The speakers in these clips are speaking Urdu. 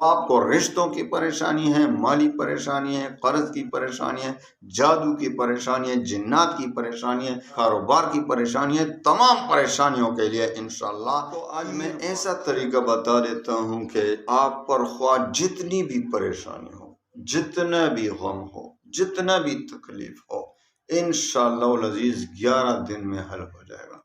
آپ کو رشتوں کی پریشانی ہے، مالی پریشانی ہے، قرض کی پریشانی ہے، جادو کی پریشانی ہے، جنات کی پریشانی ہے، کاروبار کی پریشانی ہے، تمام پریشانیوں کے لیے انشاءاللہ تو آج میں ایسا طریقہ بتا دیتا ہوں کہ آپ پر خواہ جتنی بھی پریشانی ہو، جتنا بھی غم ہو، جتنا بھی تکلیف ہو، انشاءاللہ العزیز 11 دن میں حل ہو جائے گا۔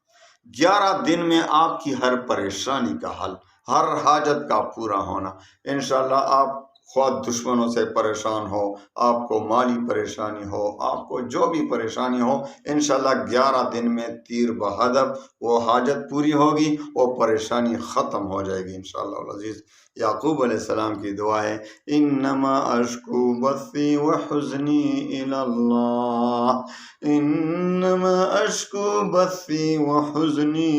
11 دن میں آپ کی ہر پریشانی کا حل، ہر حاجت کا پورا ہونا انشاءاللہ۔ آپ خواہ دشمنوں سے پریشان ہو، آپ کو مالی پریشانی ہو، آپ کو جو بھی پریشانی ہو، انشاءاللہ 11 دن میں تیر بہدف وہ حاجت پوری ہوگی، وہ پریشانی ختم ہو جائے گی انشاءاللہ العزیز۔ یعقوب علیہ السلام کی دعا ہے، انما اشکو بثی وحزنی الی اللہ، انما اشکو بثی وحزنی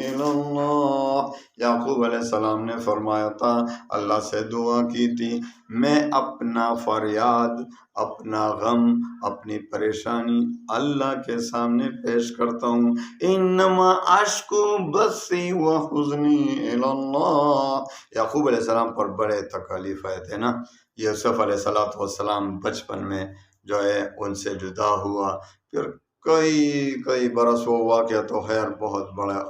الی اللہ۔ یعقوب علیہ السلام نے فرمایا تھا، اللہ سے دعا کی تھی، میں اپنا فریاد، اپنا غم، اپنی پریشانی اللہ کے سامنے پیش کرتا ہوں۔ انما اشکو بثی وحزنی الی اللہ۔ یعقوب علیہ السلام پر بڑے تکالیف آئے تھے نا۔ یوسف علیہ السلام بچپن میں جو ہے ان سے جدا ہوا، پھر کئی برس وہ واقعہ تو خیر بہت بڑا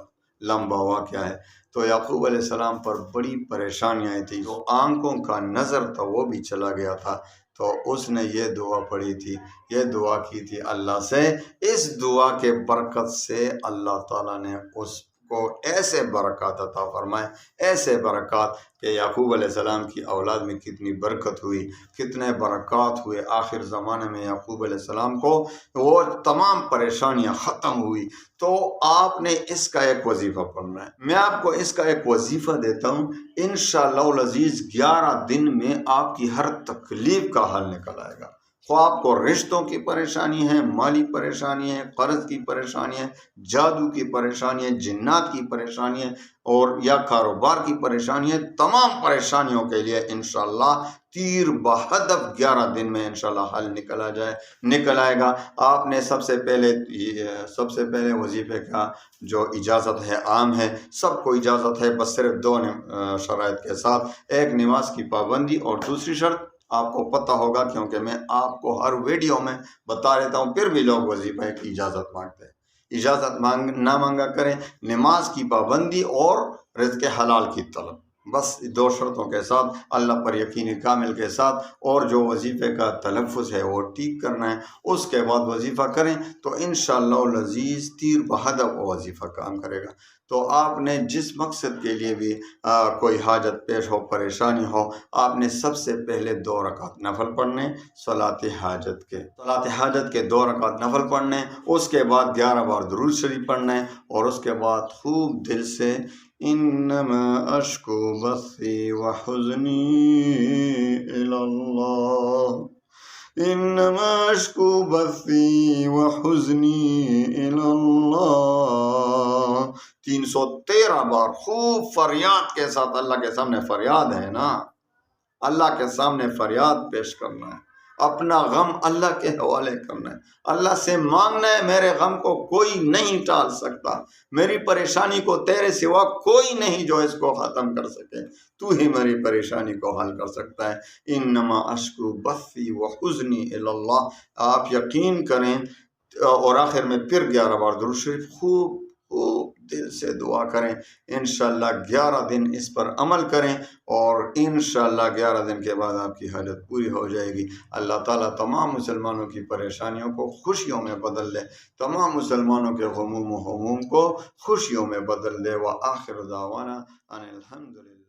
لمبا واقعہ ہے۔ تو یعقوب علیہ السلام پر بڑی پریشانی آئی تھی، جو آنکھوں کا نظر تھا وہ بھی چلا گیا تھا۔ تو اس نے یہ دعا پڑھی تھی، یہ دعا کی تھی اللہ سے۔ اس دعا کے برکت سے اللہ تعالیٰ نے اس کو ایسے برکات عطا فرمائے، ایسے برکات کہ یعقوب علیہ السلام کی اولاد میں کتنی برکت ہوئی، کتنے برکات ہوئے۔ آخر زمانے میں یعقوب علیہ السلام کو وہ تمام پریشانیاں ختم ہوئی۔ تو آپ نے اس کا ایک وظیفہ پڑھنا ہے، میں آپ کو اس کا ایک وظیفہ دیتا ہوں، انشاءاللہ العزیز 11 دن میں آپ کی ہر تکلیف کا حل نکل آئے گا۔ خواہ آپ کو رشتوں کی پریشانی ہے، مالی پریشانی ہے، قرض کی پریشانی ہے، جادو کی پریشانی ہے، جنات کی پریشانی ہے، اور یا کاروبار کی پریشانی ہے، تمام پریشانیوں کے لیے انشاءاللہ تیر بہدف 11 دن میں انشاءاللہ حل نکل آئے گا۔ آپ نے سب سے پہلے وظیفے کا جو اجازت ہے عام ہے، سب کو اجازت ہے، بس صرف 2 شرائط کے ساتھ، ایک نماز کی پابندی، اور دوسری شرط آپ کو پتہ ہوگا کیونکہ میں آپ کو ہر ویڈیو میں بتا دیتا ہوں، پھر بھی لوگ وظیفے کی اجازت مانگتے ہیں۔ اجازت نہ مانگا کریں، نماز کی پابندی اور رزق حلال کی طلب، بس 2 شرطوں کے ساتھ، اللہ پر یقین کامل کے ساتھ، اور جو وظیفے کا تلفظ ہے وہ ٹھیک کرنا ہے، اس کے بعد وظیفہ کریں تو انشاءاللہ العزیز تیر بہدف وہ وظیفہ کام کرے گا۔ تو آپ نے جس مقصد کے لیے بھی کوئی حاجت پیش ہو، پریشانی ہو، آپ نے سب سے پہلے 2 رکعت نفل پڑھنے، صلاۃ حاجت کے 2 رکعت نفل پڑھنے، اس کے بعد 11 بار درود شریف پڑھنے، اور اس کے بعد خوب دل سے انما اشکو بثی وحزنی الی اللہ، انما اشکو بثی وحزنی الی اللہ 313 بار خوب فریاد کے ساتھ اللہ کے سامنے فریاد ہے نا، اللہ کے سامنے فریاد پیش کرنا ہے، اپنا غم اللہ کے حوالے کرنا ہے، اللہ سے مانگنا ہے، میرے غم کو کوئی نہیں ٹال سکتا، میری پریشانی کو تیرے سوا کوئی نہیں جو اس کو ختم کر سکے، تو ہی میری پریشانی کو حل کر سکتا ہے۔ انما اشکو بثی وحزنی الی اللہ، آپ یقین کریں، اور آخر میں پھر 11 بار درود شریف خوب دل سے دعا کریں، انشاءاللہ 11 دن اس پر عمل کریں، اور انشاءاللہ 11 دن کے بعد آپ کی حاجت پوری ہو جائے گی۔ اللہ تعالیٰ تمام مسلمانوں کی پریشانیوں کو خوشیوں میں بدل دے، تمام مسلمانوں کے غموم و ہموم کو خوشیوں میں بدل دے۔ وآخر دعوانا ان الحمدللہ۔